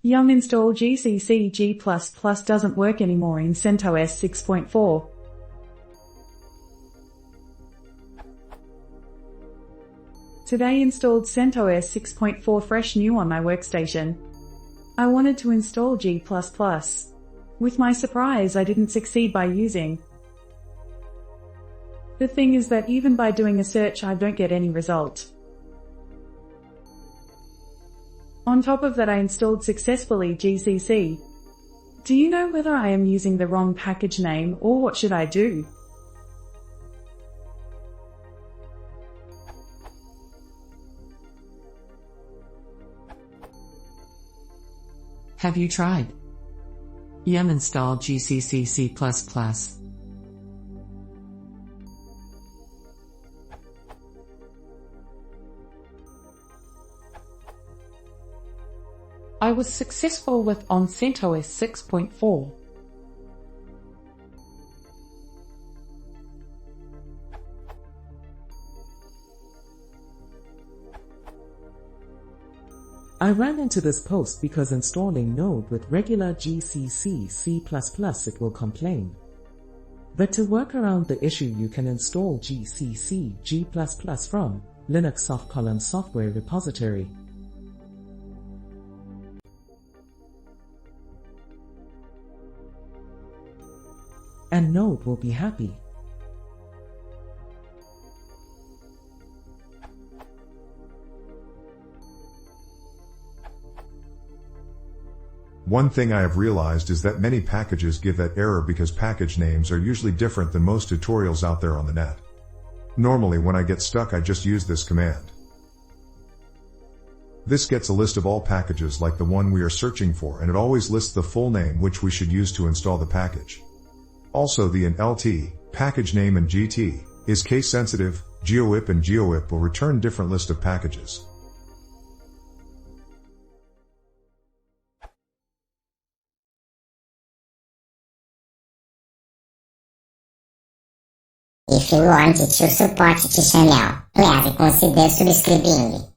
Install gcc-g++ doesn't work anymore in CentOs 6.4. Today installed CentOs 6.4 fresh new on my workstation. I wanted to install G++. With my surprise, I didn't succeed by using. The thing is that even by doing a search I don't get any result. On top of that, I installed successfully GCC. Do you know whether I am using the wrong package name or what should I do? Have you tried? Install gcc-c++. I was successful with on CentOs 6.4. I ran into this post because installing Node with regular gcc-c++ it will complain. But to work around the issue you can install gcc-g++ from Linux software repository. And Node will be happy. One thing I have realized is that many packages give that error because package names are usually different than most tutorials out there on the net. Normally when I get stuck I just use this command. This gets a list of all packages like the one we are searching for, and it always lists the full name which we should use to install the package. Also the INLT, package name, and GT, is case sensitive. GeoWip and GeoWip will return different list of packages. If you want to support this channel, please consider subscribing.